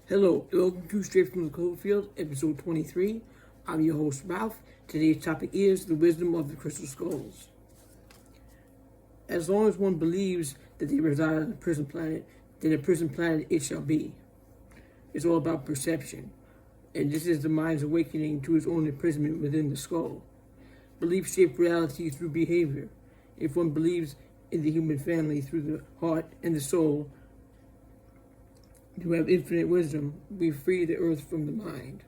Hello, welcome to Straight from the Cloverfield, episode 23. I'm your host, Ralph. Today's topic is the wisdom of the crystal skulls. As long as one believes that they reside on a prison planet, then a prison planet it shall be. It's all about perception, and this is the mind's awakening to its own imprisonment within the skull. Belief shapes reality through behavior. If one believes in the human family through the heart and the soul, to have infinite wisdom, we free the earth from the mind.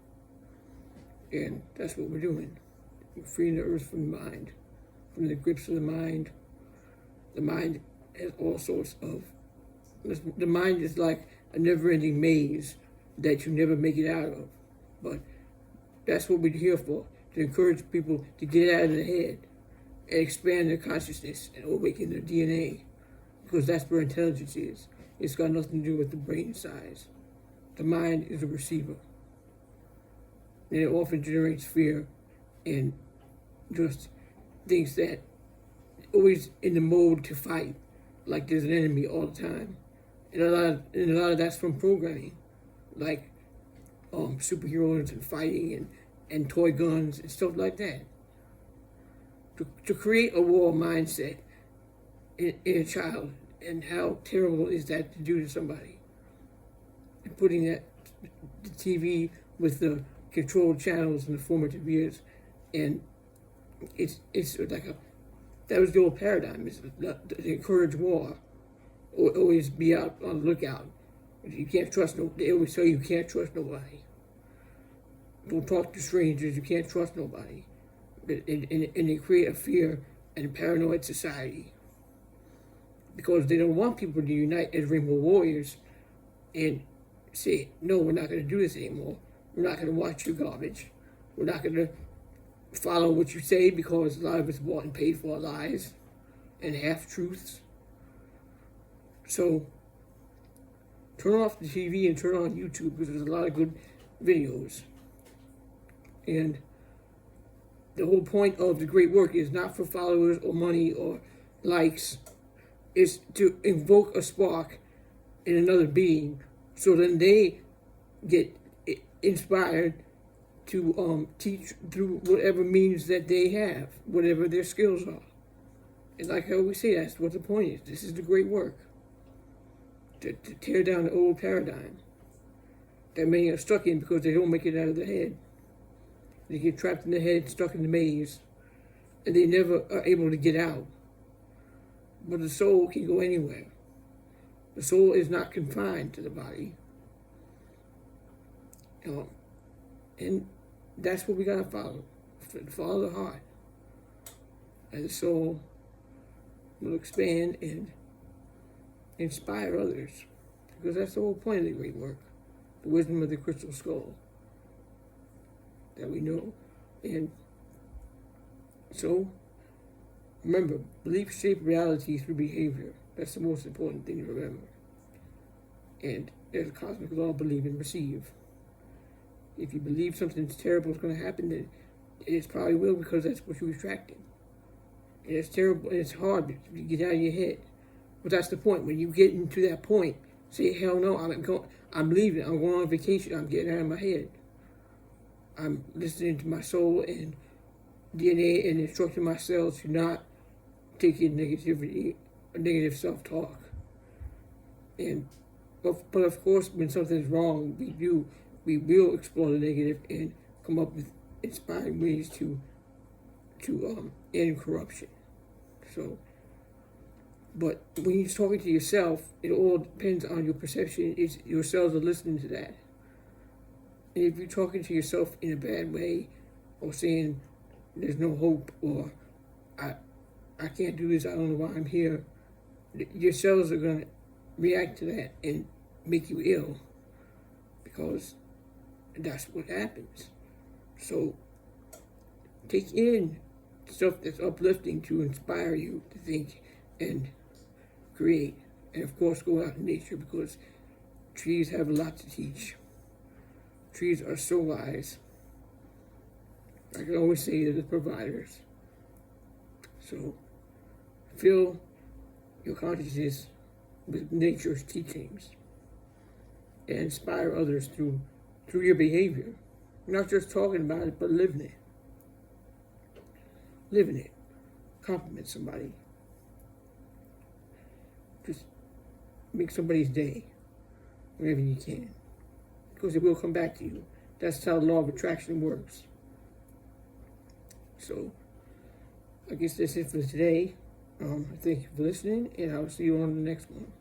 And that's what we're doing. We're freeing the earth from the mind, from the grips of the mind. The mind has all sorts of, the mind is like a never-ending maze that you never make it out of. But that's what we're here for, to encourage people to get out of their head and expand their consciousness and awaken their DNA, because that's where intelligence is. It's got nothing to do with the brain size. The mind is a receiver. And it often generates fear and just thinks that always in the mode to fight, like there's an enemy all the time. And a lot of that's from programming, like superheroes and fighting and toy guns and stuff like that. To create a war mindset in a child, and how terrible is that to do to somebody? And putting the TV with the controlled channels in the formative years, and it's like that was the old paradigm. Is to encourage war, or always be out on the lookout. You can't trust they always tell you can't trust nobody. Don't talk to strangers. You can't trust nobody. And they create a fear and a paranoid society, because they don't want people to unite as rainbow warriors and say, no, we're not going to do this anymore. We're not going to watch your garbage. We're not going to follow what you say, because a lot of it's bought and paid for lies and half-truths. So turn off the TV and turn on YouTube, because there's a lot of good videos. And the whole point of the great work is not for followers or money or likes. Is to invoke a spark in another being, so then they get inspired to teach through whatever means that they have, whatever their skills are. And like I always say, that's what the point is. This is the great work. To tear down the old paradigm that many are stuck in because they don't make it out of their head. They get trapped in their head, stuck in the maze, and they never are able to get out. But the soul can go anywhere. The soul is not confined to the body. And that's what we gotta follow. Follow the heart. And the soul will expand and inspire others. Because that's the whole point of the great work. The wisdom of the crystal skull that we know. And so, remember, belief shapes reality through behavior. That's the most important thing to remember. And there's a cosmic law: believe and receive. If you believe something's terrible is going to happen, then it probably will, because that's what you attracted. And it's terrible, and it's hard to get out of your head. But that's the point. When you get into that point, say, hell no, I'm leaving. I'm going on vacation. I'm getting out of my head. I'm listening to my soul and DNA and instructing myself to not take in negativity, negative self-talk. But of course, when something's wrong, we will explore the negative and come up with inspiring ways to end corruption. So, but when you're talking to yourself, it all depends on your perception. Your cells are listening to that. And if you're talking to yourself in a bad way, or saying there's no hope, or I can't do this, I don't know why I'm here, your cells are going to react to that and make you ill, because that's what happens. So take in stuff that's uplifting to inspire you to think and create. And of course, go out in nature, because trees have a lot to teach. Trees are so wise. I can always say they're the providers. So fill your consciousness with nature's teachings. and inspire others through your behavior. Not just talking about it, but living it. Living it. Compliment somebody. Just make somebody's day whenever you can. Because it will come back to you. That's how the law of attraction works. So, I guess that's it for today. Thank you for listening, and I'll see you on the next one.